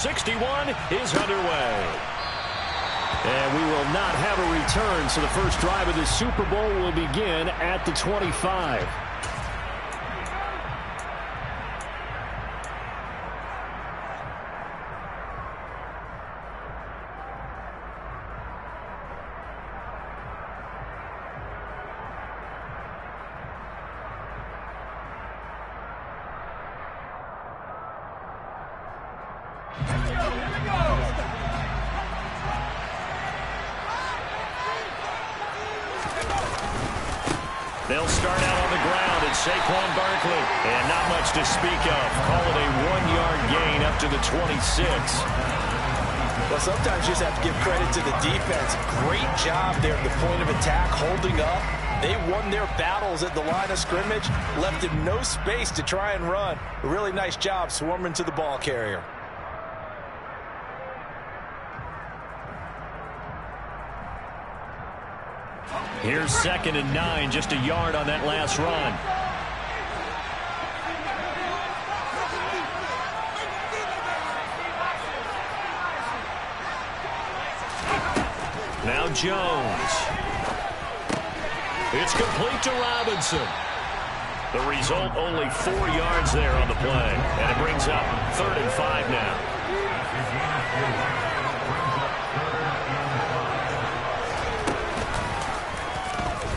61 is underway. And we will not have a return, so the first drive of the Super Bowl will begin at the 25. They'll start out on the ground at Saquon Barkley. And not much to speak of. Call it a 1-yard gain up to the 26. Well, sometimes you just have to give credit to the defense. Great job there at the point of attack, holding up. They won their battles at the line of scrimmage, left him no space to try and run. A really nice job swarming to the ball carrier. Here's 2nd and 9, just a yard on that last run. Now Jones. It's complete to Robinson. The result, only 4 yards there on the play. And it brings up 3rd and 5 now.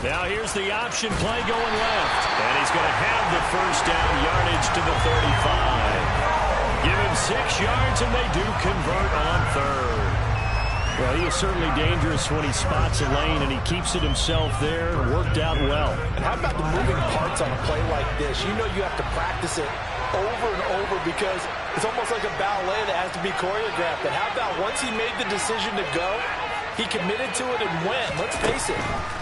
Now here's the option play going left. And he's going to have the first down, yardage to the 35. Give him 6 yards and they do convert on 3rd. Well, he is certainly dangerous when he spots a lane and he keeps it himself there. Worked out well. And how about the moving parts on a play like this? You know you have to practice it over and over because it's almost like a ballet that has to be choreographed. But how about once he made the decision to go, he committed to it and went. Let's face it,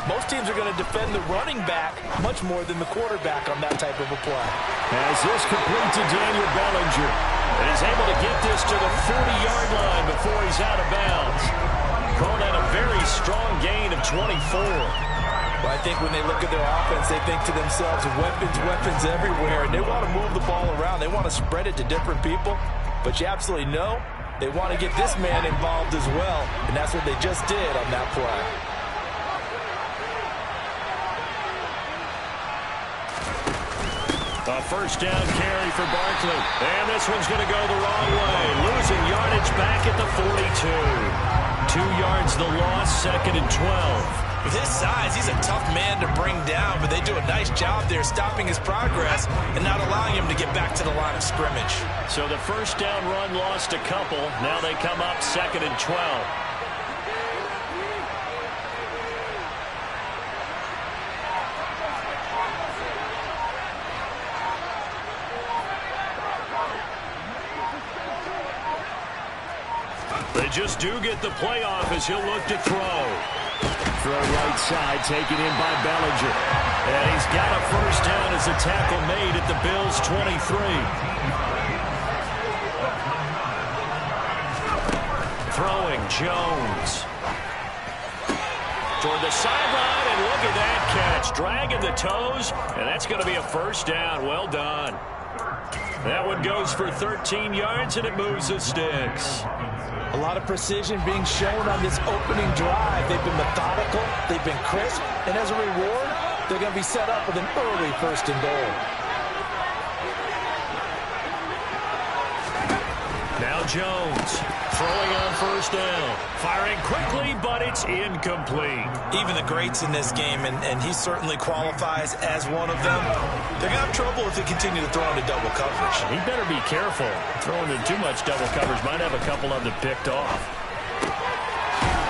most teams are going to defend the running back much more than the quarterback on that type of a play. As this complete to Daniel Bellinger. And he's able to get this to the 40-yard line before he's out of bounds. Call that a very strong gain of 24. Well, I think when they look at their offense, they think to themselves, weapons, weapons everywhere. And they want to move the ball around. They want to spread it to different people. But you absolutely know they want to get this man involved as well. And that's what they just did on that play. A first down carry for Barkley. And this one's going to go the wrong way. Losing yardage back at the 42. 2 yards the loss, 2nd and 12. With his size, he's a tough man to bring down, but they do a nice job there stopping his progress and not allowing him to get back to the line of scrimmage. So the first down run lost a couple. Now they come up 2nd and 12. They just do get the play off as he'll look to throw. Throw right side, taken in by Bellinger. And he's got a first down as a tackle made at the Bills' 23. Throwing Jones. Toward the sideline, and look at that catch. Dragging the toes, and that's going to be a first down. Well done. That one goes for 13 yards, and it moves the sticks. A lot of precision being shown on this opening drive. They've been methodical, they've been crisp, and as a reward, they're going to be set up with an early 1st and goal. Now Jones throwing on first down. Firing quickly, but it's incomplete. Even the greats in this game, and he certainly qualifies as one of them, they're going to have trouble if they continue to throw into double coverage. He better be careful. Throwing into too much double coverage might have a couple of them picked off.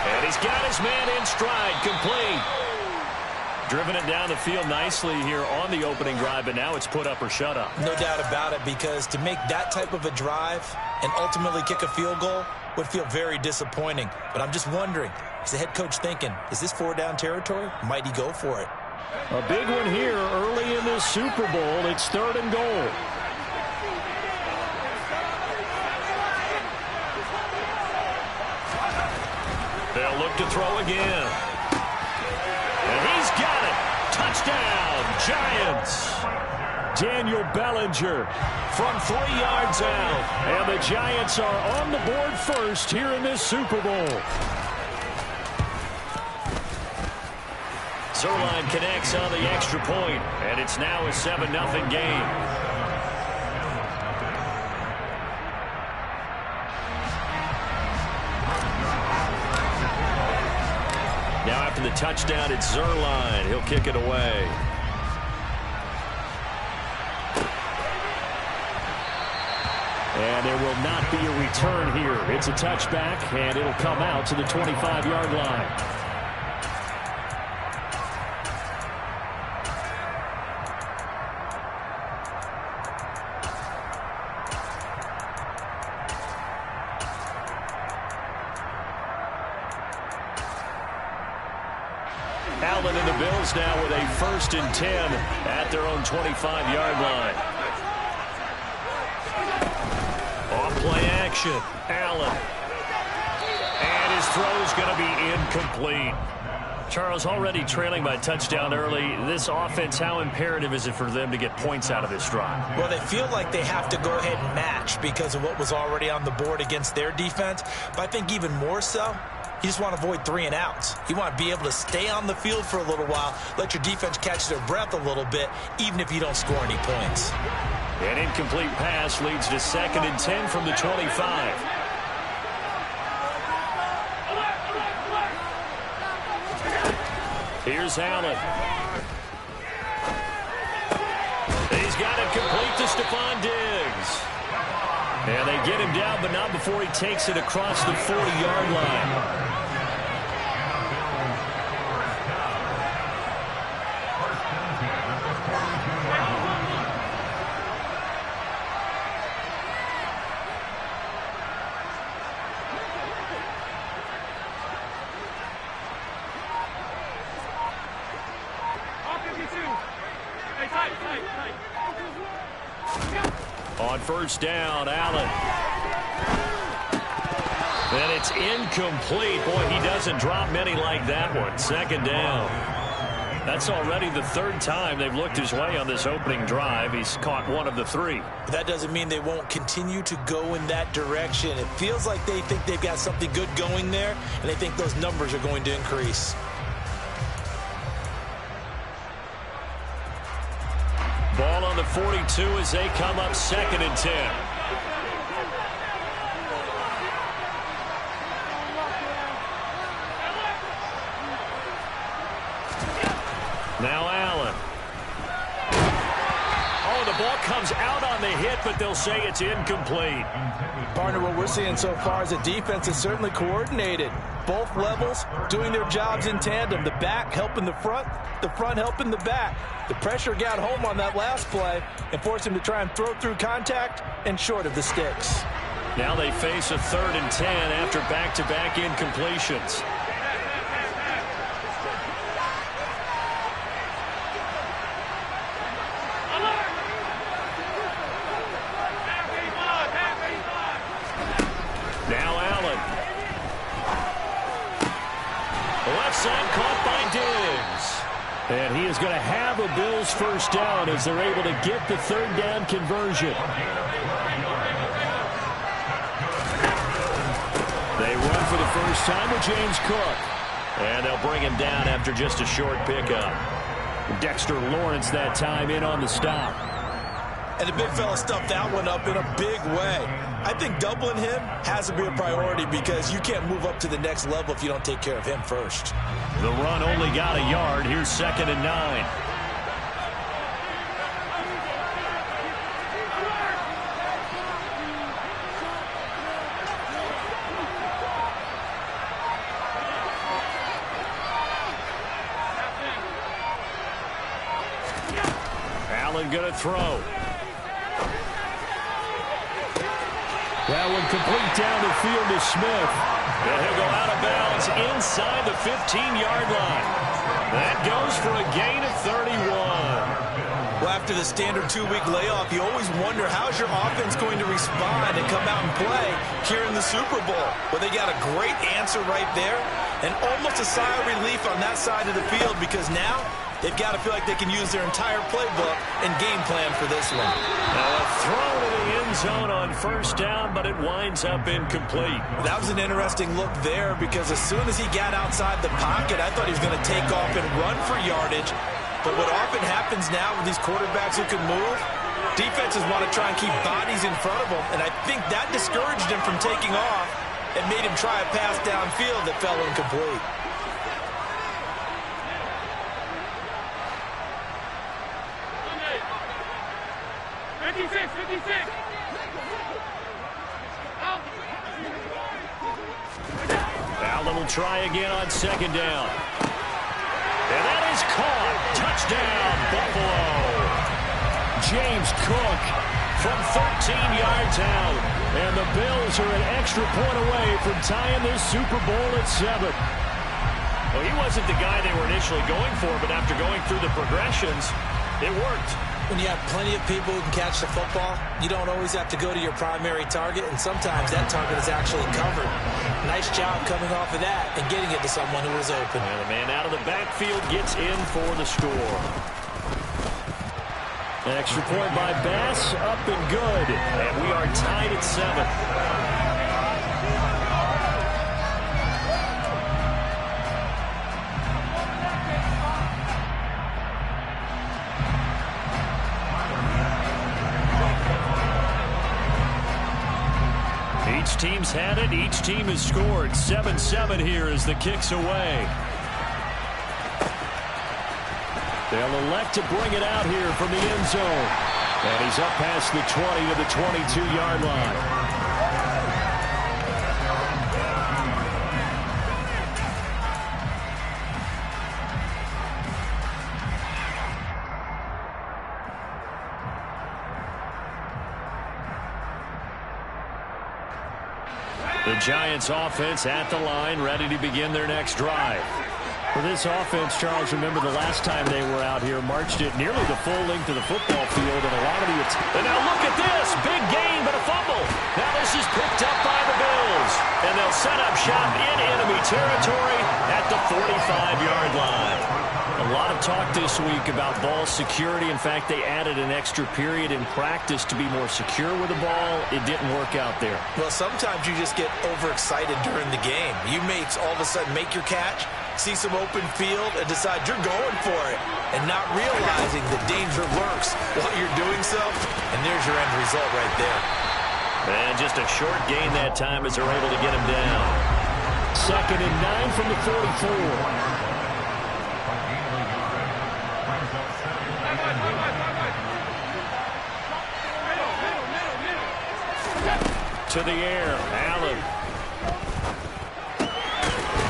And he's got his man in stride, complete. Driven it down the field nicely here on the opening drive, but now it's put up or shut up. No doubt about it, because to make that type of a drive and ultimately kick a field goal would feel very disappointing. But I'm just wondering, is the head coach thinking, is this 4-down territory? Might he go for it? A big one here early in this Super Bowl. It's 3rd and goal. They'll look to throw again. And he's got it. Touchdown, Giants. Daniel Bellinger from 3 yards out. And the Giants are on the board first here in this Super Bowl. Zuerlein connects on the extra point, and it's now a 7-0 game. Now after the touchdown, it's Zuerlein. He'll kick it away. And there will not be a return here. It's a touchback, and it'll come out to the 25-yard line. Allen and the Bills now with a 1st and 10 at their own 25-yard line. Off-play action. Allen. And his throw's going to be incomplete. Charles, already trailing by touchdown early. This offense, how imperative is it for them to get points out of this drive? Well, they feel like they have to go ahead and match because of what was already on the board against their defense. But I think even more so, you just want to avoid 3 and outs. You want to be able to stay on the field for a little while, let your defense catch their breath a little bit, even if you don't score any points. An incomplete pass leads to 2nd and 10 from the 25. Here's Allen. He's got it complete to Stephon Diggs. And they get him down, but not before he takes it across the 40-yard line. On 1st down, Allen. And it's incomplete. Boy, he doesn't drop many like that one. 2nd down. That's already the 3rd time they've looked his way on this opening drive. He's caught 1 of the 3. But that doesn't mean they won't continue to go in that direction. It feels like they think they've got something good going there, and they think those numbers are going to increase. Ball on the 42 as they come up 2nd and 10. Now Allen. Oh, the ball comes out on the hit, but they'll say it's incomplete. Partner, what we're seeing so far is a defense is certainly coordinated. Both levels doing their jobs in tandem. The back helping the front helping the back. The pressure got home on that last play and forced him to try and throw through contact and short of the sticks. Now they face a 3rd and 10 after back-to-back incompletions. Now Allen. Left side caught by Diggs. And he is going to have a Bills 1st down as they're able to get the 3rd down conversion. They run for the first time with James Cook. And they'll bring him down after just a short pickup. Dexter Lawrence that time in on the stop. And the big fella stuffed that one up in a big way. I think doubling him has to be a priority because you can't move up to the next level if you don't take care of him first. The run only got a yard. Here's 2nd and 9. Allen going to throw. That one complete down the field to Smith. And he'll go out of bounds inside the 15-yard line. That goes for a gain of 31. Well, after the standard 2-week layoff, you always wonder how's your offense going to respond and come out and play here in the Super Bowl. Well, they got a great answer right there and almost a sigh of relief on that side of the field because now they've got to feel like they can use their entire playbook and game plan for this one. Now a throw to the end zone on first down, but it winds up incomplete. That was an interesting look there because as soon as he got outside the pocket, I thought he was going to take off and run for yardage. But what often happens now with these quarterbacks who can move, defenses want to try and keep bodies in front of them, and I think that discouraged him from taking off and made him try a pass downfield that fell incomplete. Allen will try again on second down. And that is caught. Touchdown, Buffalo. James Cook from 13 yards out. And the Bills are an extra point away from tying this Super Bowl at 7. Well, he wasn't the guy they were initially going for, but after going through the progressions, it worked. When you have plenty of people who can catch the football, you don't always have to go to your primary target, and sometimes that target is actually covered. Nice job coming off of that and getting it to someone who was open. And the man out of the backfield gets in for the score. An extra point by Bass, up and good. And we are tied at 7. Each team's had it. Each team has scored. 7-7 here as the kick's away. They'll elect to bring it out here from the end zone. And he's up past the 20 to the 22-yard line. The Giants offense at the line, ready to begin their next drive. For this offense, Charles, remember the last time they were out here, marched it nearly the full length of the football field, and a lot of the attacks. And now look at this, big gain, but a fumble. Now this is picked up by the Bills, and they'll set up shop in enemy territory at the 45-yard line. A lot of talk this week about ball security. In fact, they added an extra period in practice to be more secure with the ball. It didn't work out there. Well, sometimes you just get overexcited during the game. You may all of a sudden make your catch, see some open field, and decide you're going for it, and not realizing the danger lurks while you're doing so, and there's your end result right there. And just a short gain that time as they're able to get him down. 2nd and 9 from the 44. To the air, Allen.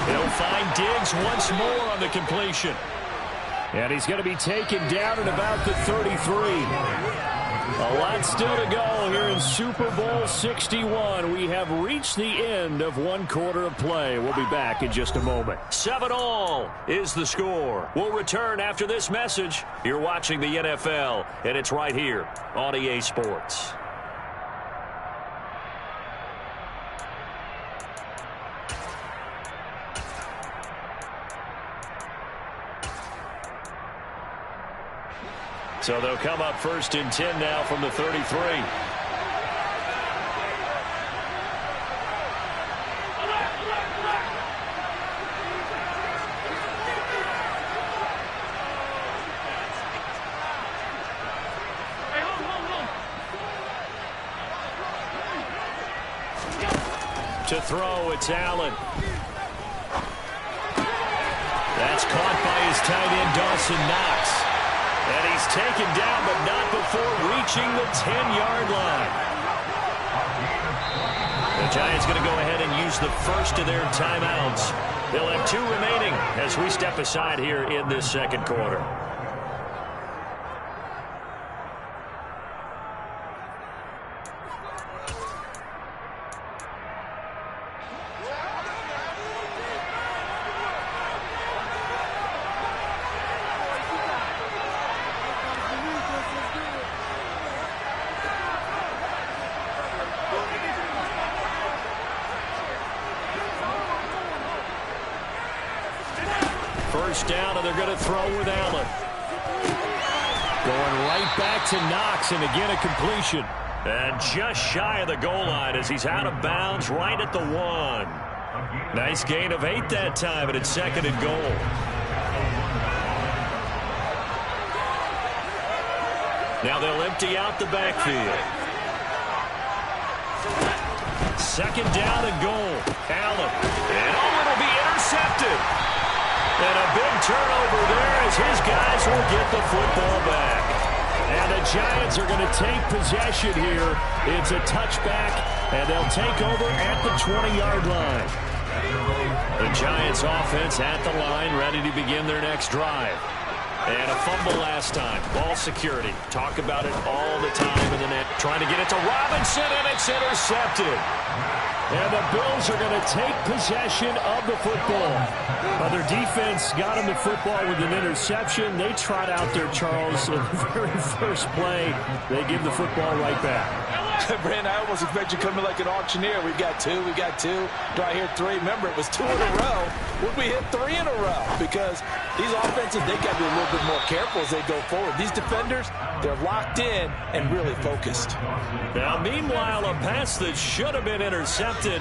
He'll find Diggs once more on the completion. And he's going to be taken down at about the 33. A lot still to go here in Super Bowl 61. We have reached the end of one quarter of play. We'll be back in just a moment. 7-all is the score. We'll return after this message. You're watching the NFL, and it's right here on EA Sports. So they'll come up 1st and 10 now from the 33. To throw, it's Allen. That's caught by his tight end, Dawson Knox. And he's taken down, but not before reaching the 10-yard line. The Giants going to go ahead and use the first of their timeouts. They'll have 2 remaining as we step aside here in this second quarter. first down, and they're going to throw with Allen. Going right back to Knox, and again a completion. And just shy of the goal line as he's out of bounds right at the 1. Nice gain of 8 that time, and it's 2nd and goal. Now they'll empty out the backfield. 2nd down and goal. Allen. And it'll be intercepted. And a big turnover there as his guys will get the football back. And the Giants are going to take possession here. It's a touchback, and they'll take over at the 20-yard line. The Giants offense at the line, ready to begin their next drive. And a fumble last time. Ball security. Talk about it all the time in the net. Trying to get it to Robinson, and it's intercepted. And the Bills are going to take possession of the football. Their defense got them the football with an interception. They trot out there, Charles, in the very first play. They give the football right back. Brandon, I almost expect you to come in like an auctioneer. We've got 2, we got 2. Do I hear 3? Remember, it was 2 in a row. Would we hit 3 in a row? Because these offenses, they got to be a little bit more careful as they go forward. These defenders, they're locked in and really focused. Now, meanwhile, a pass that should have been intercepted,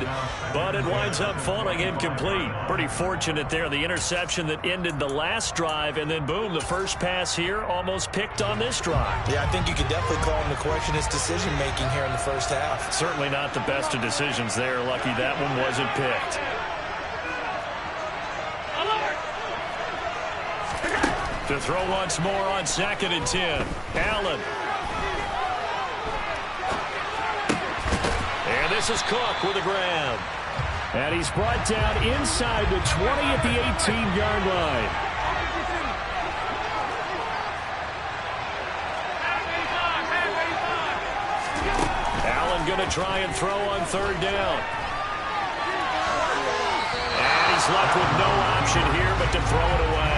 but it winds up falling incomplete. Pretty fortunate there. The interception that ended the last drive, and then, boom, the first pass here almost picked on this drive. Yeah, I think you could definitely call him to question his decision-making here in the first half. Certainly not the best of decisions there. Lucky that one wasn't picked. To throw once more on 2nd and 10. Allen. And this is Cook with a grab. And he's brought down inside the 20 at the 18-yard line. Allen going to try and throw on 3rd down. And he's left with no option here but to throw it away.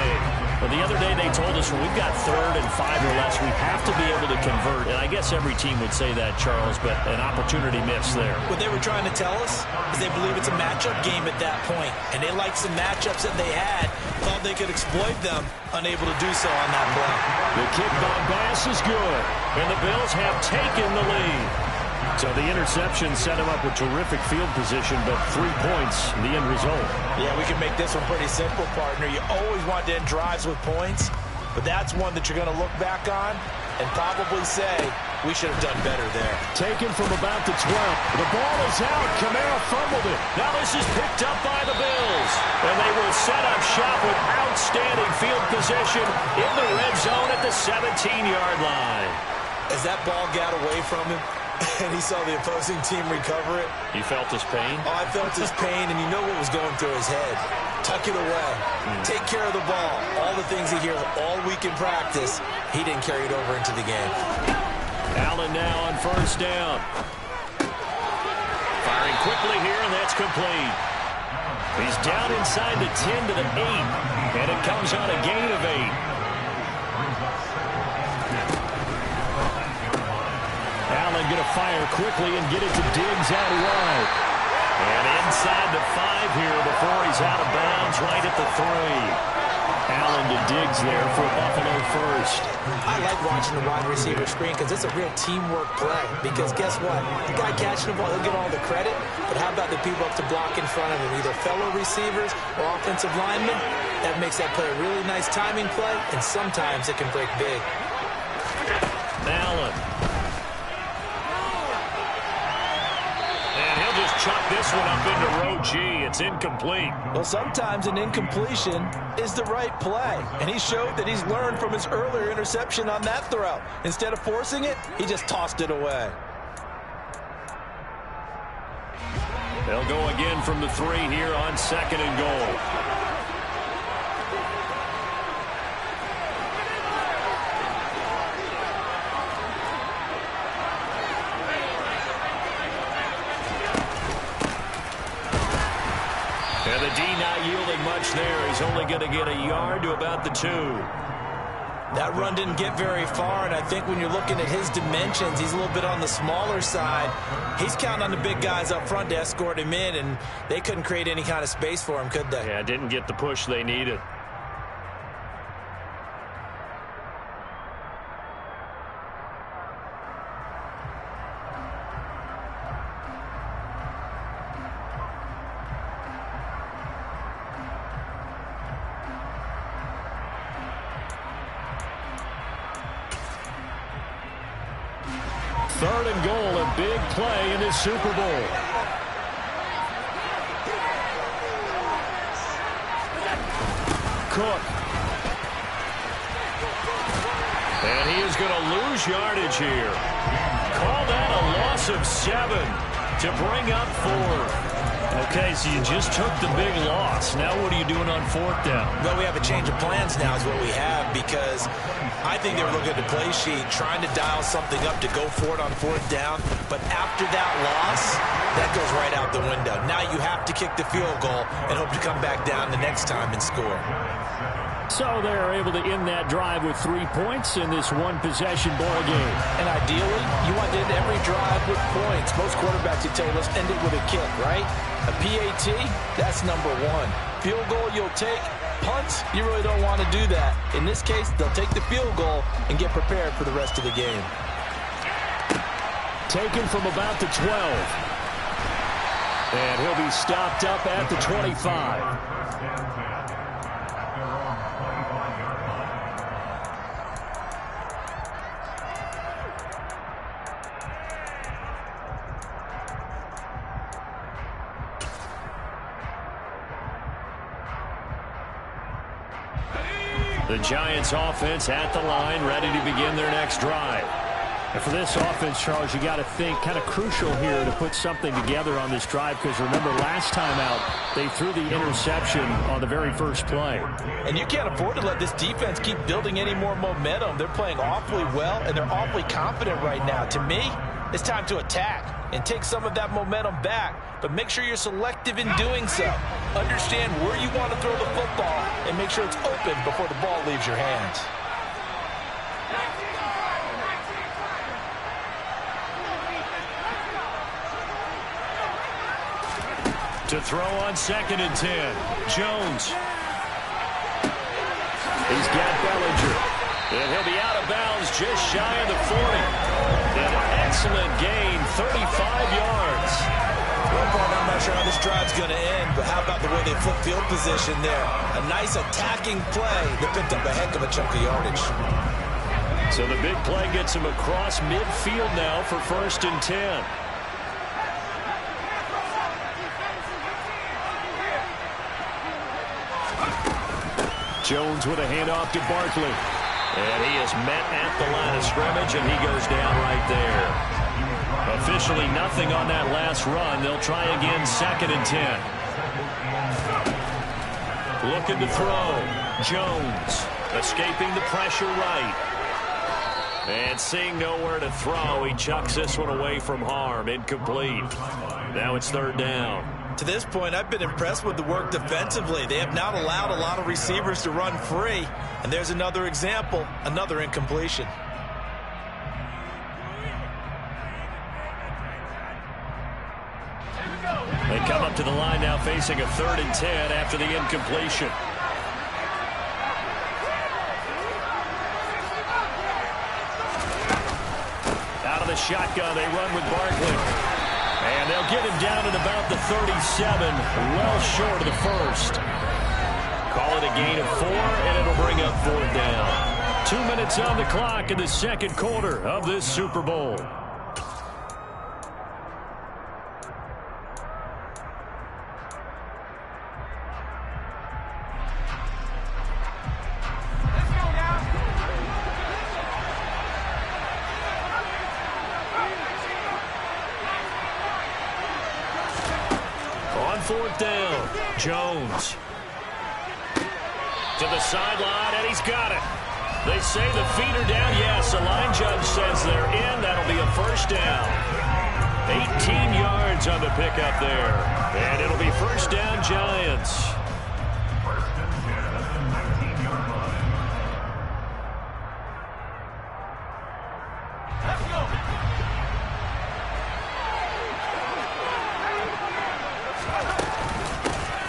Well, the other day they told us when we've got 3rd and 5 or less, we have to be able to convert. And I guess every team would say that, Charles, but an opportunity missed there. What they were trying to tell us is they believe it's a matchup game at that point. And they liked some matchups that they had, thought they could exploit them, unable to do so on that play. The kick by Bass is good, and the Bills have taken the lead. So the interception set him up with terrific field position, but 3 points, the end result. Yeah, we can make this one pretty simple, partner. You always want to end drives with points, but that's one that you're going to look back on and probably say, we should have done better there. Taken from about the 12. The ball is out. Kamara fumbled it. Now this is picked up by the Bills. And they will set up shop with outstanding field position in the red zone at the 17-yard line. As that ball got away from him, and he saw the opposing team recover it. You felt his pain? Oh, I felt his pain, and you know what was going through his head. Tuck it away. Take care of the ball. All the things he hears all week in practice, he didn't carry it over into the game. Allen now on 1st down. Firing quickly here, and that's complete. He's down inside the 10 to the 8, and it comes on a gain of 8. Allen going to fire quickly and get it to Diggs out wide. And inside the 5 here before he's out of bounds right at the 3. Allen to Diggs there for Buffalo first. I like watching the wide receiver screen because it's a real teamwork play. Because guess what? The guy catching the ball, he'll get all the credit. But how about the people up to block in front of him, either fellow receivers or offensive linemen? That makes that play a really nice timing play, and sometimes it can break big. Allen. Chuck this one up into row G. It's incomplete. Well, sometimes an incompletion is the right play. And he showed that he's learned from his earlier interception on that throw. Instead of forcing it, he just tossed it away. They'll go again from the 3 here on 2nd and goal. And the D not yielding much there. He's only going to get a yard to about the 2. That run didn't get very far, and I think when you're looking at his dimensions, he's a little bit on the smaller side. He's counting on the big guys up front to escort him in, and they couldn't create any kind of space for him, could they? Yeah, didn't get the push they needed. 3rd and goal, a big play in this Super Bowl. Cook. And he is going to lose yardage here. Call that a loss of 7 to bring up 4th. Okay, so you just took the big loss. Now what are you doing on 4th down? Well, we have a change of plans now is what we have, because I think they were looking at the play sheet, trying to dial something up to go for it on 4th down. But after that loss, that goes right out the window. Now you have to kick the field goal and hope to come back down the next time and score. So they're able to end that drive with 3 points in this one-possession ball game. And ideally, you want to end every drive with points. Most quarterbacks would tell you, let's end it with a kick, right? A PAT, that's number 1. Field goal you'll take. Punts, you really don't want to do that. In this case, they'll take the field goal and get prepared for the rest of the game. Taken from about the 12. And he'll be stopped up at the 25. The Giants offense at the line, ready to begin their next drive. And for this offense, Charles, you got to think kind of crucial here to put something together on this drive, because remember last time out, they threw the interception on the very first play. And you can't afford to let this defense keep building any more momentum. They're playing awfully well, and they're awfully confident right now. To me, it's time to attack and take some of that momentum back, but make sure you're selective in doing so. Understand where you want to throw the football and make sure it's open before the ball leaves your hands. To throw on 2nd and 10, Jones. He's got Bellinger. And he'll be out of bounds just shy of the 40. An excellent gain, 35 yards. Well, Bart, I'm not sure how this drive's going to end, but how about the way they flip field position there? A nice attacking play that picked up a heck of a chunk of yardage. So the big play gets him across midfield now for 1st and 10. Jones with a handoff to Barkley. And he is met at the line of scrimmage, and he goes down right there. Officially nothing on that last run. They'll try again 2nd and 10. Looking to throw. Jones escaping the pressure right. And seeing nowhere to throw, he chucks this one away from harm. Incomplete. Now it's 3rd down. To this point, I've been impressed with the work defensively. They have not allowed a lot of receivers to run free. And there's another example, another incompletion. They come up to the line now facing a 3rd and 10 after the incompletion. Out of the shotgun, they run with Barkley. And they'll get him down at about the 37, well short of the 1st. Call it a gain of 4, and it'll bring up 4th down. 2 minutes on the clock in the 2nd quarter of this Super Bowl. On 4th down, Jones. To the sideline, and he's got it. They say the feet are down. Yes, the line judge says they're in. That'll be a 1st down. 18 yards on the pickup there. And it'll be 1st down, Giants.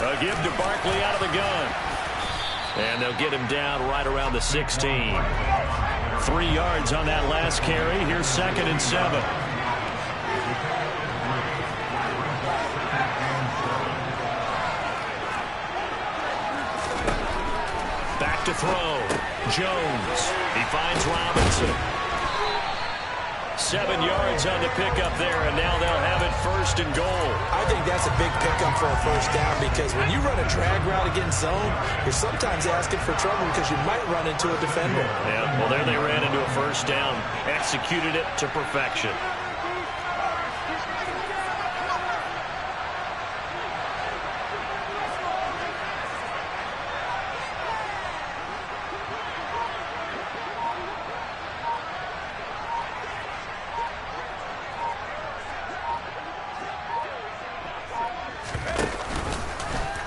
A give to Barkley out of the gun. And they'll get him down right around the 16. 3 yards on that last carry. Here's 2nd and 7. Back to throw. Jones. He finds Robinson. 7 yards on the pickup there, and now they'll have it 1st and goal. I think that's a big pickup for a first down because when you run a drag route against zone, you're sometimes asking for trouble because you might run into a defender. Yeah, well, there they ran into a first down, executed it to perfection.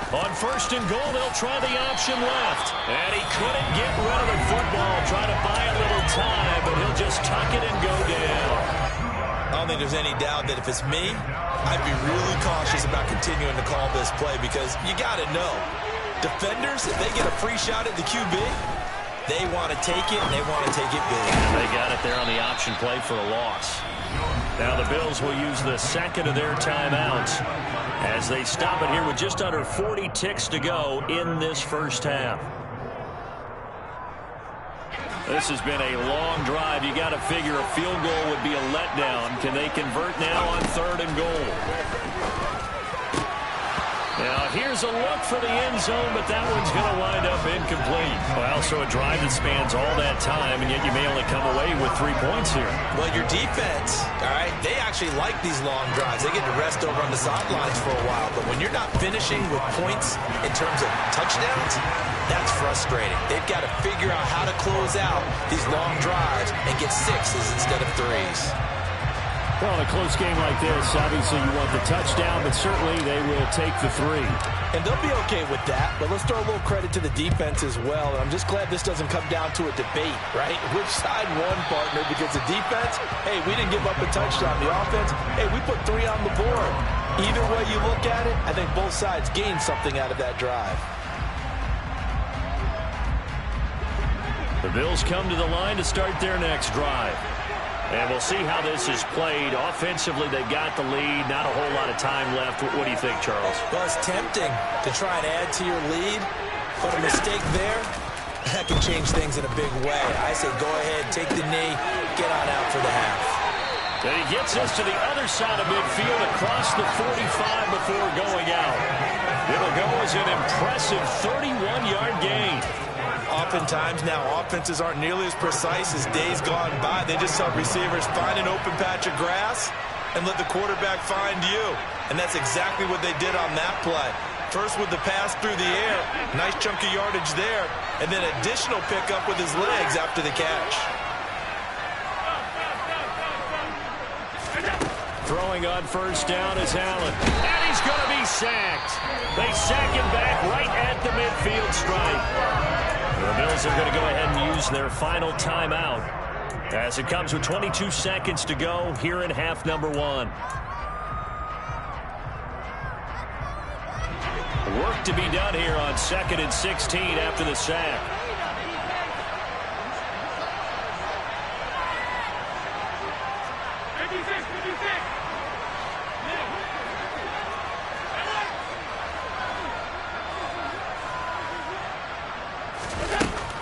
On 1st and goal, they'll try the option left. And he couldn't get rid of the football, trying to buy a little time, but he'll just tuck it and go down. I don't think there's any doubt that if it's me, I'd be really cautious about continuing to call this play because you got to know, defenders, if they get a free shot at the QB, they want to take it, and they want to take it big. And they got it there on the option play for a loss. Now the Bills will use the second of their timeouts as they stop it here with just under 40 ticks to go in this first half. This has been a long drive. You got to figure a field goal would be a letdown. Can they convert now on 3rd and goal? Now here's a look for the end zone, but that one's going to wind up incomplete. Well, so a drive that spans all that time, and yet you may only come away with 3 points here. Well, your defense, all right, they actually like these long drives. They get to rest over on the sidelines for a while, but when you're not finishing with points in terms of touchdowns, that's frustrating. They've got to figure out how to close out these long drives and get 6s instead of 3s. Well, in a close game like this, obviously you want the touchdown, but certainly they will take the 3. And they'll be okay with that, but let's throw a little credit to the defense as well. And I'm just glad this doesn't come down to a debate, right? Which side won, partner? Because the defense, hey, we didn't give up a touchdown. The offense, hey, we put 3 on the board. Either way you look at it, I think both sides gained something out of that drive. The Bills come to the line to start their next drive. And we'll see how this is played. Offensively, they got the lead. Not a whole lot of time left. What do you think, Charles? Well, it's tempting to try and add to your lead, but a mistake there, that can change things in a big way. I say go ahead, take the knee, get on out for the half. And he gets us to the other side of midfield across the 45 before going out. It'll go as an impressive 31-yard gain. Oftentimes now offenses aren't nearly as precise as days gone by. They just help receivers find an open patch of grass and let the quarterback find you. And that's exactly what they did on that play. First with the pass through the air, nice chunk of yardage there, and then additional pickup with his legs after the catch. Throwing on 1st down is Allen. And he's going to be sacked. They sack him back right at the midfield stripe. The Bills are going to go ahead and use their final timeout as it comes with 22 seconds to go here in half number 1. Work to be done here on 2nd and 16 after the sack.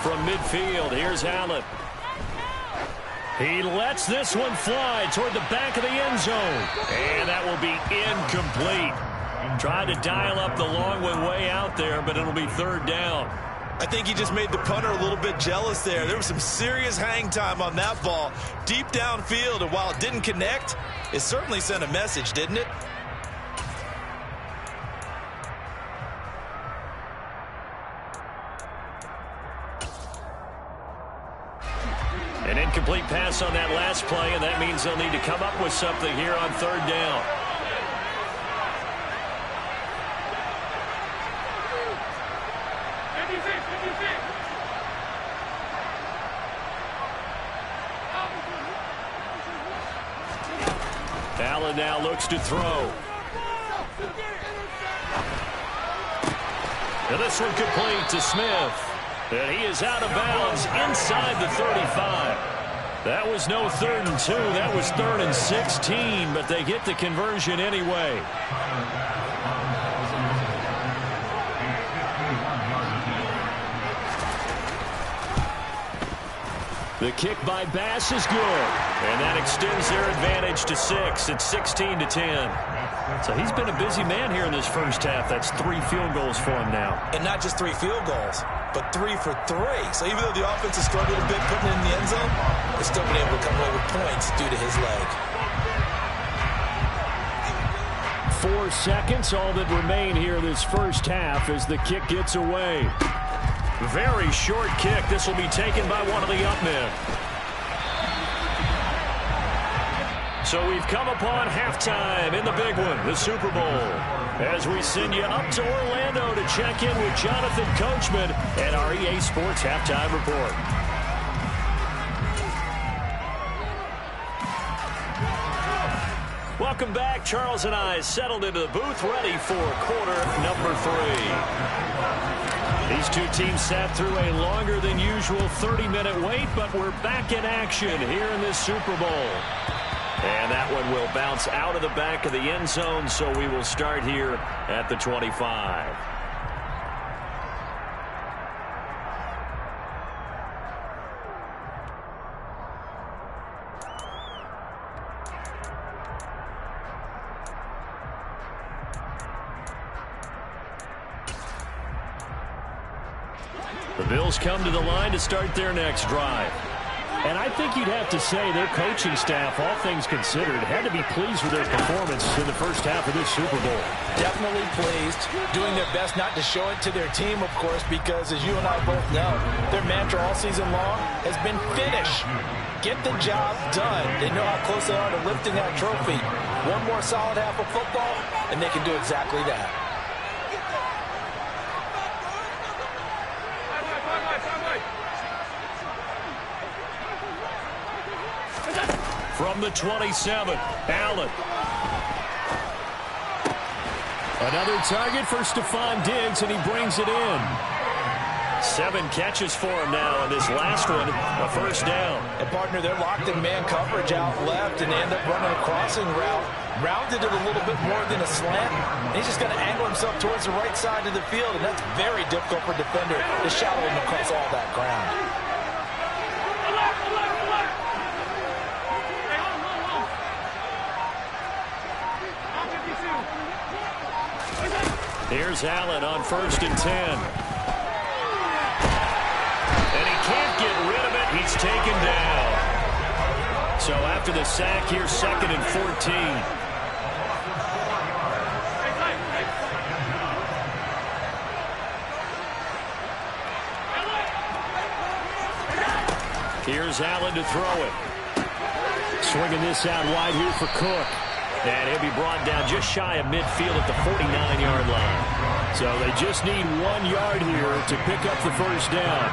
From midfield, here's Allen. He lets this one fly toward the back of the end zone. And that will be incomplete. Tried to dial up the long one way out there, but it'll be 3rd down. I think he just made the punter a little bit jealous there. There was some serious hang time on that ball. Deep downfield, and while it didn't connect, it certainly sent a message, didn't it? An incomplete pass on that last play, and that means they'll need to come up with something here on 3rd down. Allen now looks to throw. And this one complete to Smith. And he is out of bounds inside the 35. That was no 3rd and 2. That was 3rd and 16, but they get the conversion anyway. The kick by Bass is good, and that extends their advantage to 6. It's 16-10. So he's been a busy man here in this first half. That's 3 field goals for him now. And not just 3 field goals, but 3 for 3. So even though the offense has struggled a bit putting it in the end zone, they've still been able to come away with points due to his leg. 4 seconds, all that remain here this first half as the kick gets away. Very short kick. This will be taken by one of the up men. So we've come upon halftime in the big one, the Super Bowl. As we send you up to Orlando to check in with Jonathan Coachman and our EA Sports Halftime Report. Welcome back. Charles and I settled into the booth, ready for quarter number 3. These two teams sat through a longer than usual 30-minute wait, but we're back in action here in this Super Bowl. And that one will bounce out of the back of the end zone, so we will start here at the 25. The Bills come to the line to start their next drive. And I think you'd have to say their coaching staff, all things considered, had to be pleased with their performance in the first half of this Super Bowl. Definitely pleased, doing their best not to show it to their team, of course, because as you and I both know, their mantra all season long has been finish. Get the job done. They know how close they are to lifting that trophy. One more solid half of football, and they can do exactly that. From the 27, Allen. Another target for Stephon Diggs, and he brings it in. 7 catches for him now, and this last one, a first down. And, partner, they're locked in man coverage out left, and they end up running a crossing route. Rounded it a little bit more than a slant. And he's just going to angle himself towards the right side of the field, and that's very difficult for a defender to shadow him across all that ground. Here's Allen on 1st and 10. And he can't get rid of it. He's taken down. So after the sack, here's 2nd and 14. Here's Allen to throw it. Swinging this out wide here for Cook. And he'll be brought down just shy of midfield at the 49-yard line. So they just need 1 yard here to pick up the first down.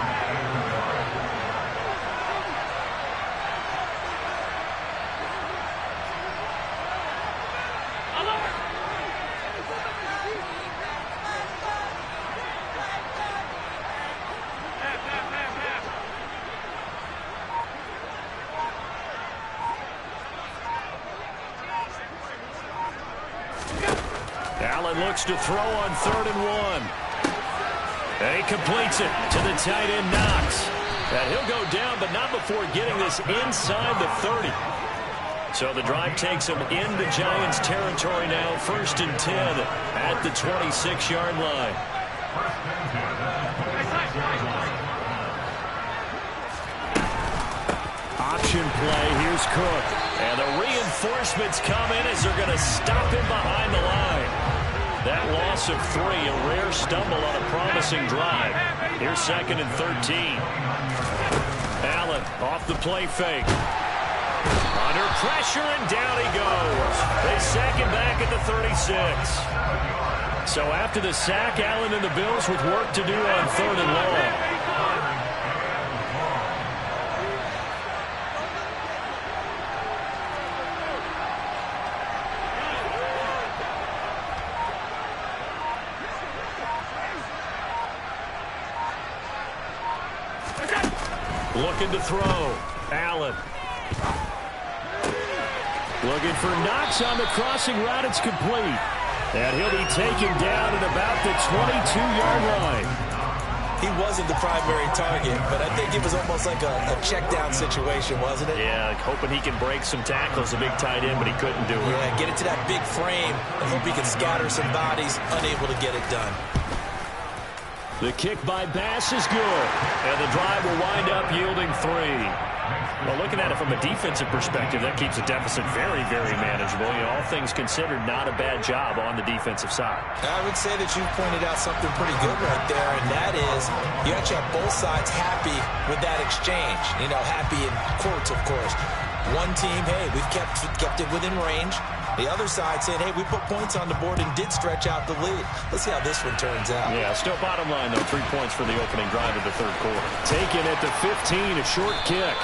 Allen looks to throw on 3rd and 1. And he completes it to the tight end, Knox. And he'll go down, but not before getting this inside the 30. So the drive takes him into Giants territory now. 1st and 10 at the 26-yard line. Option play. Here's Cook. And the reinforcements come in as they're going to stop him behind the line. That loss of 3, a rare stumble on a promising drive. Here's 2nd and 13. Allen off the play fake. Under pressure, and down he goes. They sack him back at the 36. So after the sack, Allen and the Bills with work to do on 3rd and long. Looking to throw. Allen. Looking for Knox on the crossing route. It's complete. And he'll be taken down at about the 22-yard line. he wasn't the primary target, but I think it was almost like a check down situation, wasn't it? Yeah, hoping he can break some tackles, a big tight end, but he couldn't do it. Yeah, get it to that big frame and hope he can scatter some bodies, unable to get it done. The kick by Bass is good, and the drive will wind up yielding 3. Well, looking at it from a defensive perspective, that keeps the deficit very, very manageable. You know, all things considered, not a bad job on the defensive side. I would say that you pointed out something pretty good right there, and that is you actually have both sides happy with that exchange. You know, happy in quotes, of course. One team, hey, we've kept it within range. The other side saying, hey, we put points on the board and did stretch out the lead. Let's see how this one turns out. Yeah, still bottom line, though, 3 points for the opening drive of the third quarter. Taken at the 15, a short kick.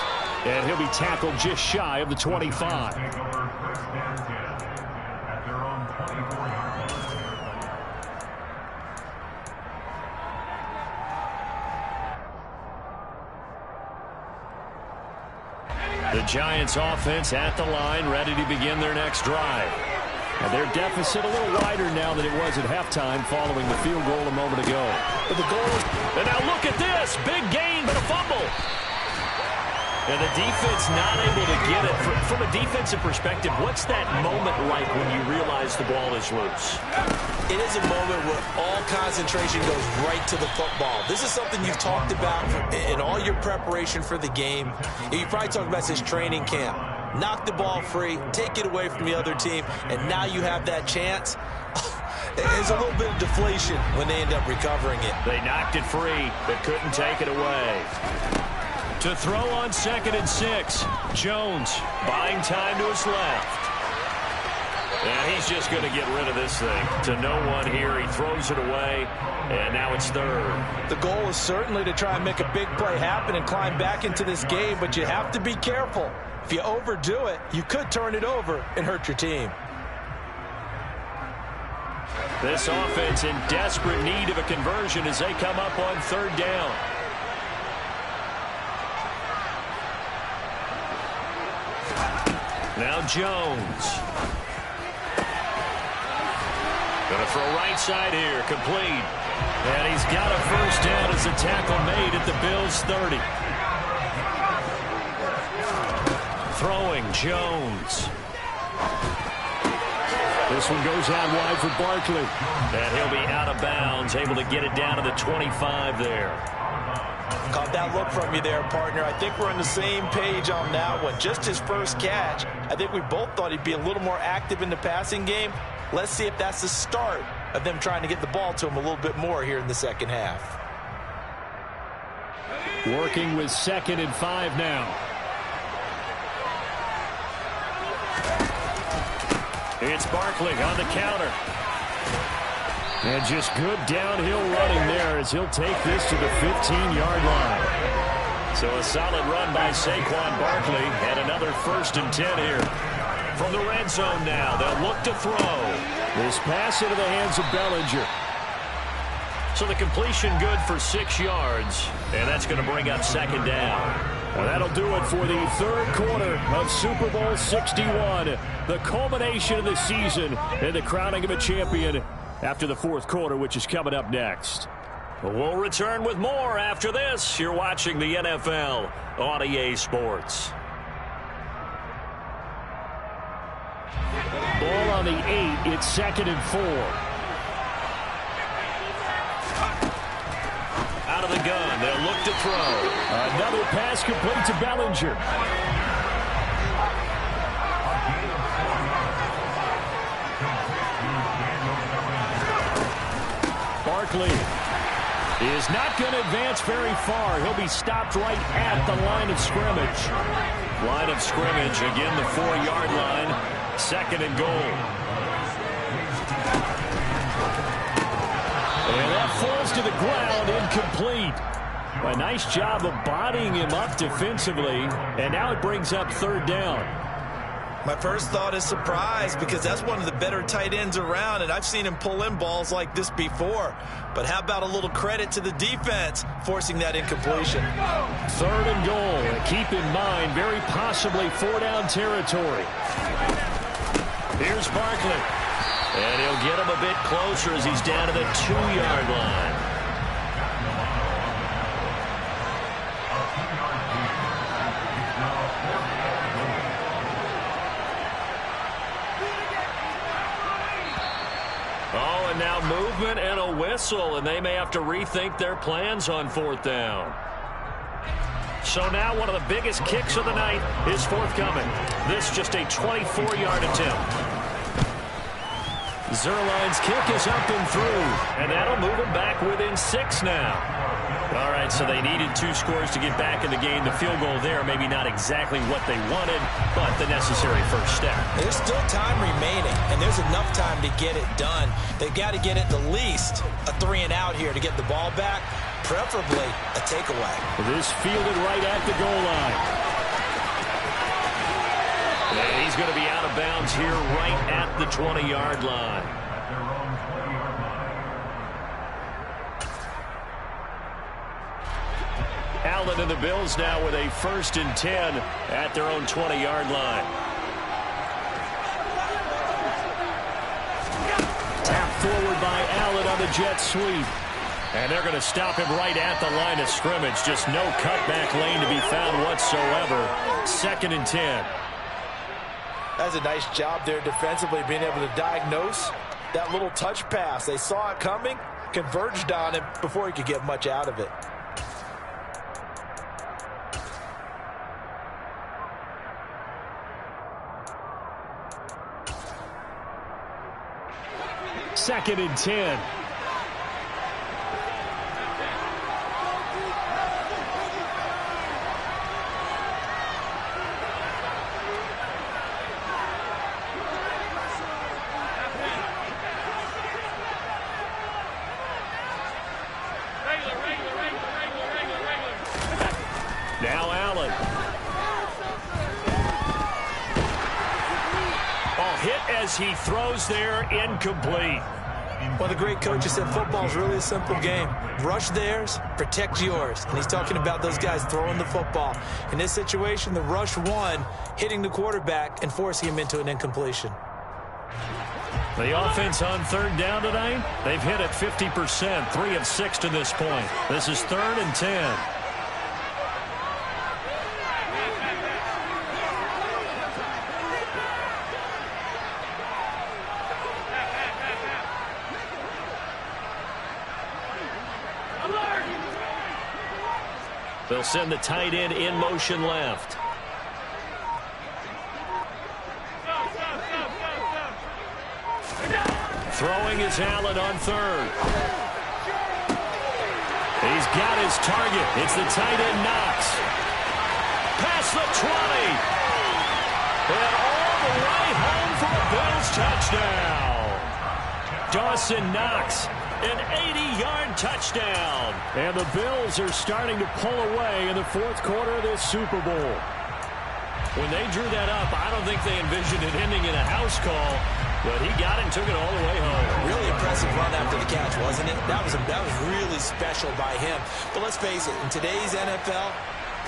And he'll be tackled just shy of the 25. The Giants offense at the line, ready to begin their next drive. And their deficit a little wider now than it was at halftime following the field goal a moment ago. But the goal is... And now look at this. Big gain, but a fumble. And the defense not able to get it. From a defensive perspective, what's that moment like when you realize the ball is loose? It is a moment where all concentration goes right to the football. This is something you've talked about in all your preparation for the game. You probably talked about this training camp. Knock the ball free, take it away from the other team, and now you have that chance. There's a little bit of deflation when they end up recovering it. They knocked it free, but couldn't take it away. To throw on 2nd and 6, Jones buying time to his left. And he's just going to get rid of this thing. To no one here, he throws it away, and now it's 3rd. The goal is certainly to try and make a big play happen and climb back into this game, but you have to be careful. If you overdo it, you could turn it over and hurt your team. This offense in desperate need of a conversion as they come up on 3rd down. Now Jones. Going to throw right side here, complete. And he's got a first down as a tackle made at the Bills' 30. Throwing Jones. This one goes out wide for Barkley. And he'll be out of bounds, able to get it down to the 25 there. Caught that look from you there, partner. I think we're on the same page on that one. Just his first catch. I think we both thought he'd be a little more active in the passing game. Let's see if that's the start of them trying to get the ball to him a little bit more here in the second half. Working with 2nd and 5 now. It's Barkley on the counter. And just good downhill running there as he'll take this to the 15-yard line. So a solid run by Saquon Barkley and another 1st and 10 here. From the red zone now, they'll look to throw. This pass into the hands of Bellinger. So the completion good for 6 yards, and that's going to bring up 2nd down. Well, that'll do it for the 3rd quarter of Super Bowl 61. The culmination of the season and the crowning of a champion after the 4th quarter, which is coming up next. We'll return with more after this. You're watching the NFL on EA Sports. Ball on the 8. It's 2nd and 4. Out of the gun. They'll look to throw. Another pass complete to Bellinger. Barkley is not going to advance very far. He'll be stopped right at the line of scrimmage. Line of scrimmage, again, the 4-yard line. 2nd and goal. And that falls to the ground, incomplete. A nice job of bodying him up defensively, and now it brings up 3rd down. My first thought is surprise, because that's one of the better tight ends around, and I've seen him pull in balls like this before. But how about a little credit to the defense forcing that incompletion? 3rd and goal. Keep in mind, very possibly 4-down territory. Here's Barkley. And he'll get him a bit closer as he's down to the 2-yard line. Oh, and now movement and a whistle, and they may have to rethink their plans on 4th down. So now one of the biggest kicks of the night is forthcoming. This just a 24-yard attempt. Zuerlein's kick is up and through, and that'll move them back within 6 now. All right, so they needed 2 scores to get back in the game. The field goal there, maybe not exactly what they wanted, but the necessary first step. There's still time remaining, and there's enough time to get it done. They've got to get at the least a 3-and-out here to get the ball back, preferably a takeaway. This fielded right at the goal line. And he's going to be out of bounds here right at the 20-yard line. Allen and the Bills now with a 1st and 10 at their own 20-yard line. Tap forward by Allen on the jet sweep. And they're going to stop him right at the line of scrimmage. Just no cutback lane to be found whatsoever. 2nd and 10. That's a nice job there defensively, being able to diagnose that little touch pass. They saw it coming, converged on him before he could get much out of it. Second and 10. Now Allen. Hit as he throws there, incomplete. Well, the great coach said football is really a simple game. Rush theirs, protect yours. And he's talking about those guys throwing the football. In this situation, the rush won, hitting the quarterback and forcing him into an incompletion. The offense on 3rd down tonight, they've hit it 50%, 3 of 6 to this point. This is 3rd and 10. They'll send the tight end in motion left. Throwing is Allen on 3rd. He's got his target. It's the tight end Knox. Past the 20. And all the way home for a Bills touchdown. Dawson Knox. An 80-yard touchdown. And the Bills are starting to pull away in the 4th quarter of this Super Bowl. When they drew that up, I don't think they envisioned it ending in a house call, but he got it and took it all the way home. Really impressive run after the catch, wasn't it? That was really special by him. But let's face it, in today's NFL,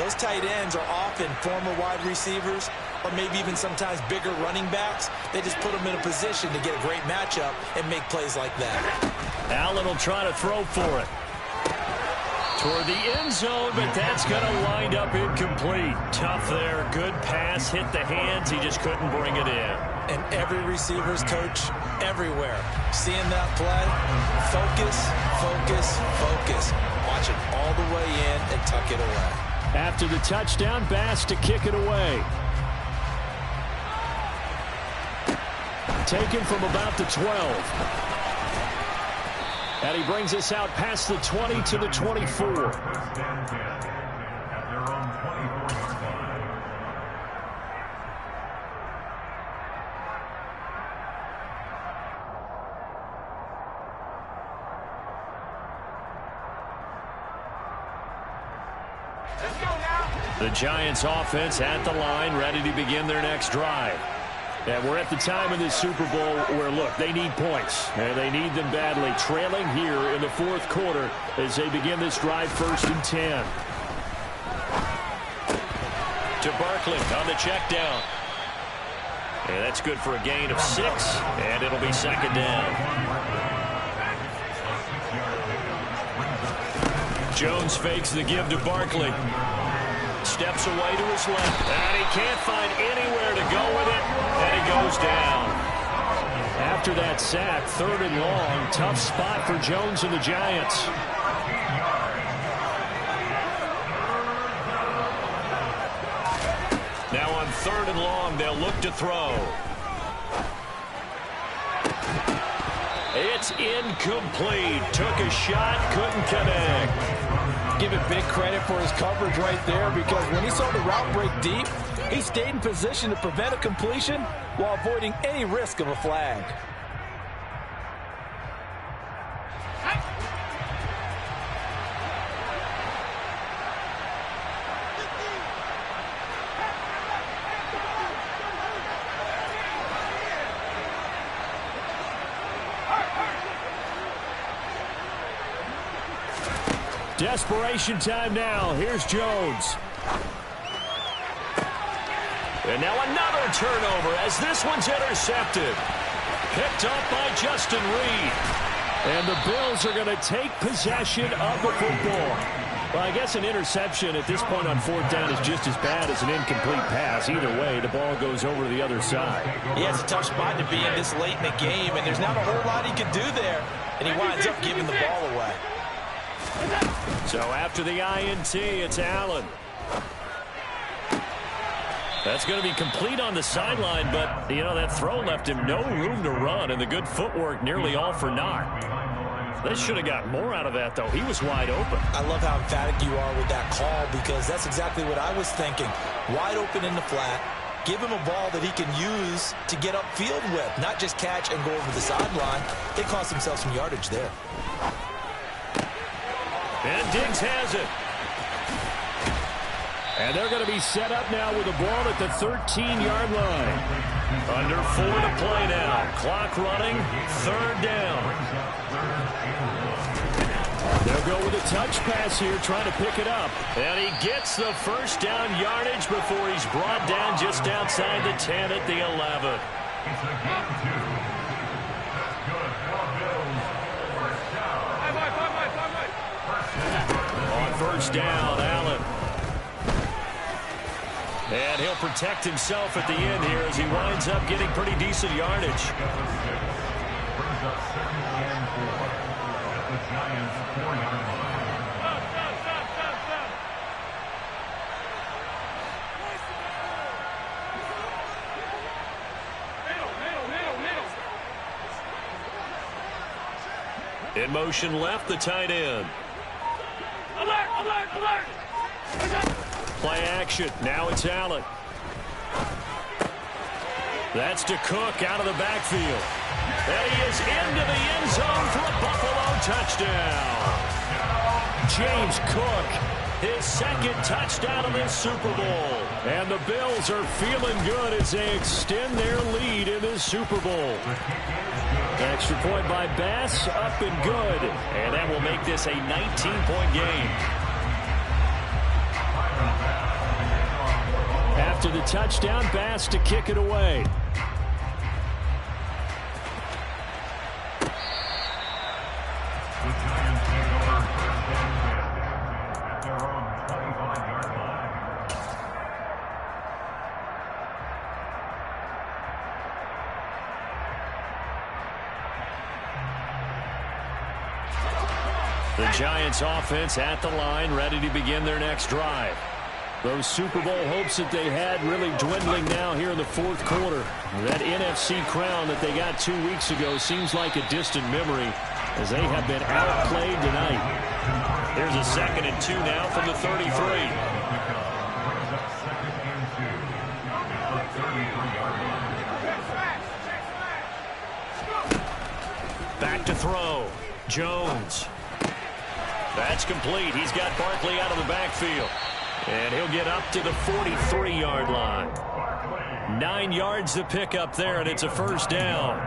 those tight ends are often former wide receivers or maybe even sometimes bigger running backs. They just put them in a position to get a great matchup and make plays like that. Allen will try to throw for it. Toward the end zone, but that's going to wind up incomplete. Tough there. Good pass. Hit the hands. He just couldn't bring it in. And every receiver's coach everywhere. Seeing that play, focus, focus, focus. Watch it all the way in and tuck it away. After the touchdown, Bass to kick it away. Taken from about the 12. And he brings us out past the 20 to the 24. The Giants offense at the line, ready to begin their next drive. And we're at the time in this Super Bowl where, look, they need points. And they need them badly. Trailing here in the 4th quarter as they begin this drive, 1st and 10. To Barkley on the check down. And that's good for a gain of 6. And it'll be 2nd down. Jones fakes the give to Barkley. Steps away to his left. And he can't find anywhere to go with it. And he goes down. after that sack, 3rd and long. Tough spot for Jones and the Giants. Now on 3rd and long, they'll look to throw. It's incomplete. Took a shot, couldn't connect. Give it big credit for his coverage right there, because when he saw the route break deep, he stayed in position to prevent a completion while avoiding any risk of a flag. Desperation time now. Here's Jones. And now another turnover as this one's intercepted. Picked up by Justin Reed. And the Bills are going to take possession of the football. Well, I guess an interception at this point on 4th down is just as bad as an incomplete pass. Either way, the ball goes over to the other side. Yeah, it's a tough spot to be in this late in the game, and there's not a whole lot he can do there. And he winds up giving the ball away. So after the INT, it's Allen. That's going to be complete on the sideline, but, you know, that throw left him no room to run, and the good footwork nearly all for naught. They should have got more out of that, though. He was wide open. I love how emphatic you are with that call, because that's exactly what I was thinking. Wide open in the flat. Give him a ball that he can use to get upfield with, not just catch and go over the sideline. They cost themselves some yardage there. And Diggs has it. And they're going to be set up now with the ball at the 13-yard line. Under 4 to play now. Clock running. 3rd down. They'll go with a touch pass here, trying to pick it up. And he gets the 1st down yardage before he's brought down just outside the 10 at the 11. On 1st down, Allen. And he'll protect himself at the end here as he winds up getting pretty decent yardage. In motion left, the tight end. Play action. Now it's Allen. That's to Cook out of the backfield. And he is into the end zone for a Buffalo touchdown. James Cook, his 2nd touchdown of this Super Bowl. And the Bills are feeling good as they extend their lead in this Super Bowl. Extra point by Bass, up and good. And that will make this a 19-point game. After the touchdown, Bass to kick it away. The Giants offense at the line, ready to begin their next drive. Those Super Bowl hopes that they had really dwindling now here in the 4th quarter. That NFC crown that they got 2 weeks ago seems like a distant memory as they have been outplayed tonight. Here's a 2nd and 2 now from the 33. Back to throw. Jones. That's complete. He's got Barkley out of the backfield. And he'll get up to the 43-yard line. 9 yards to pick up there, and it's a 1st down.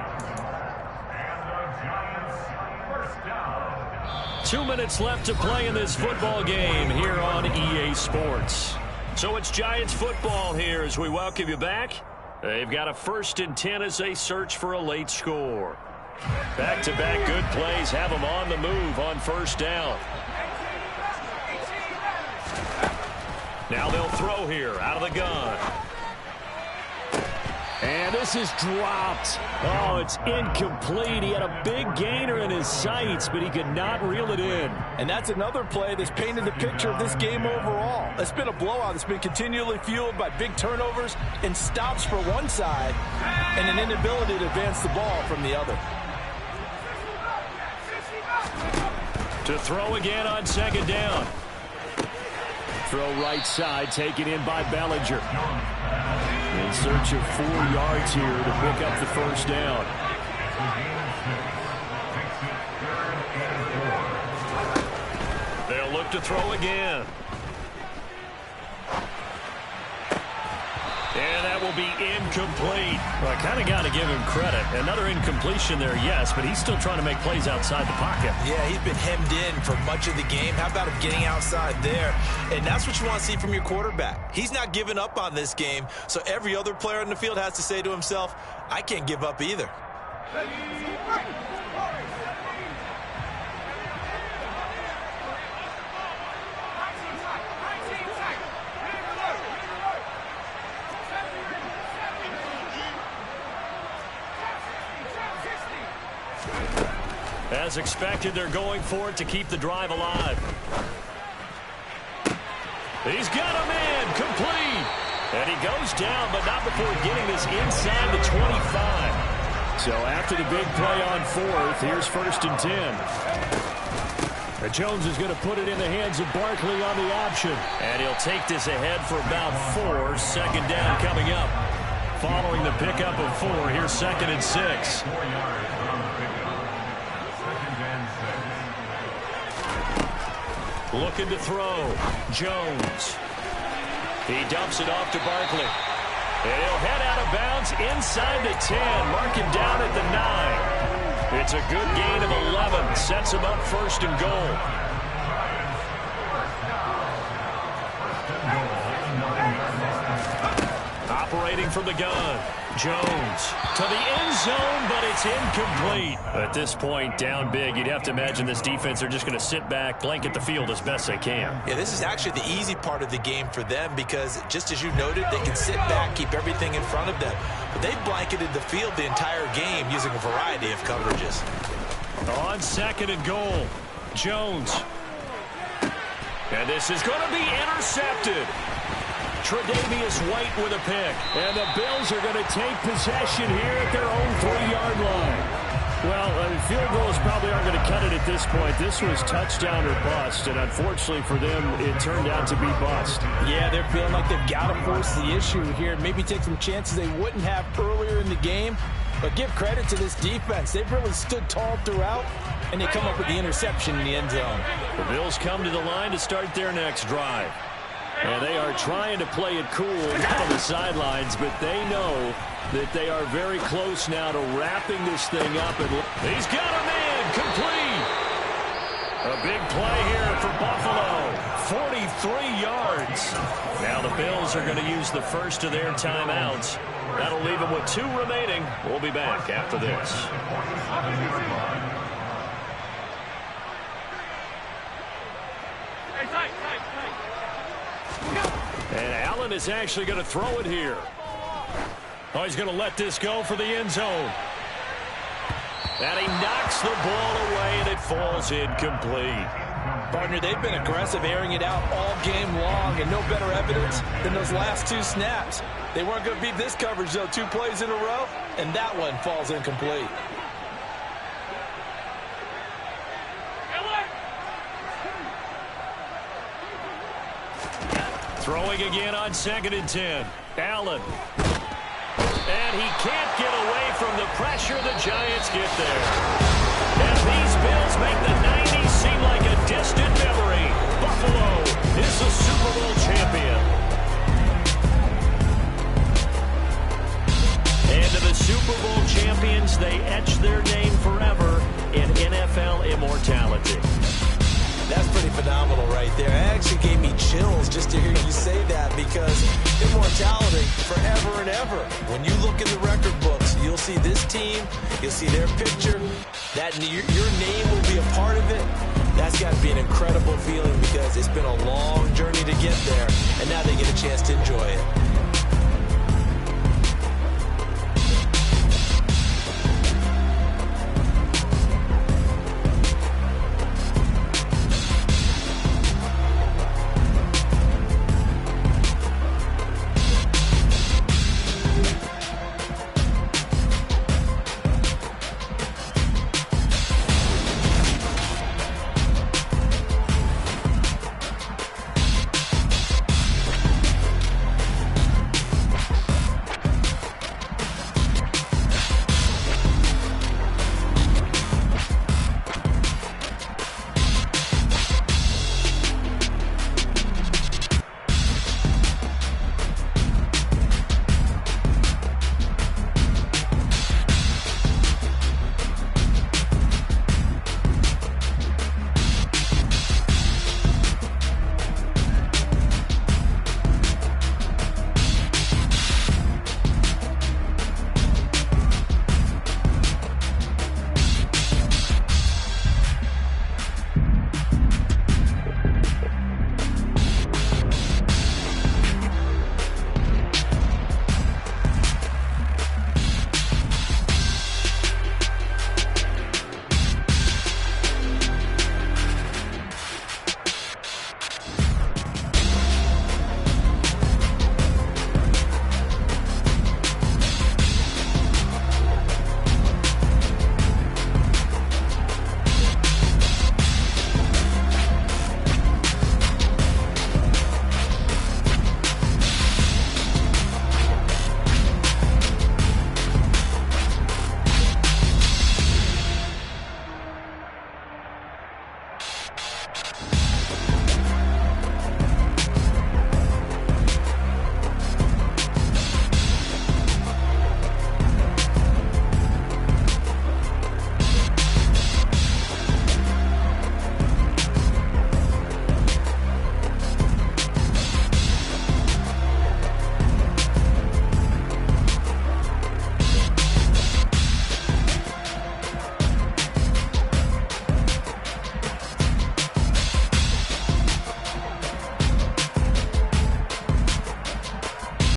2 minutes left to play in this football game here on EA Sports. So it's Giants football here as we welcome you back. They've got a 1st and 10 as they search for a late score. Back-to-back good plays have them on the move on 1st down. Now they'll throw here out of the gun. And this is dropped. Oh, it's incomplete. He had a big gainer in his sights, but he could not reel it in. And that's another play that's painted the picture of this game overall. It's been a blowout. It's been continually fueled by big turnovers and stops for one side and an inability to advance the ball from the other. To throw again on second down. Throw right side, taken in by Bellinger. In search of 4 yards here to pick up the first down. They'll look to throw again. And that will be incomplete. Well, I kind of got to give him credit. Another incompletion there, yes, but he's still trying to make plays outside the pocket. Yeah, he's been hemmed in for much of the game. How about him getting outside there? And that's what you want to see from your quarterback. He's not giving up on this game, so every other player in the field has to say to himself, I can't give up either. As expected, they're going for it to keep the drive alive. He's got him in, complete. And he goes down, but not before getting this inside the 25. So after the big play on 4th, here's 1st and 10. Jones is going to put it in the hands of Barkley on the option. And he'll take this ahead for about 4. Second down coming up. Following the pickup of 4, here's 2nd and 6. Looking to throw. Jones. He dumps it off to Barkley. And he'll head out of bounds inside the 10. Mark him down at the 9. It's a good gain of 11. Sets him up 1st and goal. Operating from the gun. Jones to the end zone, but it's incomplete. At this point, down big, you'd have to imagine this defense are just going to sit back, blanket the field as best they can. Yeah, this is actually the easy part of the game for them because, just as you noted, they can sit back, keep everything in front of them. But they've blanketed the field the entire game using a variety of coverages. On 2nd and goal, Jones. And this is going to be intercepted. Tre'Davious White with a pick. And the Bills are going to take possession here at their own 3-yard line. Well, field goals probably aren't going to cut it at this point. This was touchdown or bust, and unfortunately for them, it turned out to be bust. Yeah, they're feeling like they've got to force the issue here. Maybe take some chances they wouldn't have earlier in the game. But give credit to this defense. They've really stood tall throughout, and they come up with the interception in the end zone. The Bills come to the line to start their next drive. And they are trying to play it cool, not on the sidelines, but they know that they are very close now to wrapping this thing up. And he's got a man, complete. A big play here for Buffalo, 43 yards. Now the Bills are going to use the first of their timeouts. That'll leave them with 2 remaining. We'll be back after this. And Allen is actually going to throw it here. Oh, he's going to let this go for the end zone. And he knocks the ball away, and it falls incomplete. Partner, they've been aggressive, airing it out all game long, and no better evidence than those last 2 snaps. They weren't going to beat this coverage, though. 2 plays in a row, and that one falls incomplete. Throwing again on 2nd and 10. Allen. And he can't get away from the pressure. The Giants get there. And these Bills make the 90s seem like a distant memory. Buffalo is the Super Bowl champion. And to the Super Bowl champions, they etch their name forever in NFL immortality. That's pretty phenomenal right there. It actually gave me chills just to hear you say that because immortality forever and ever. When you look in the record books, you'll see this team, you'll see their picture, that your name will be a part of it. That's got to be an incredible feeling because it's been a long journey to get there, and now they get a chance to enjoy it.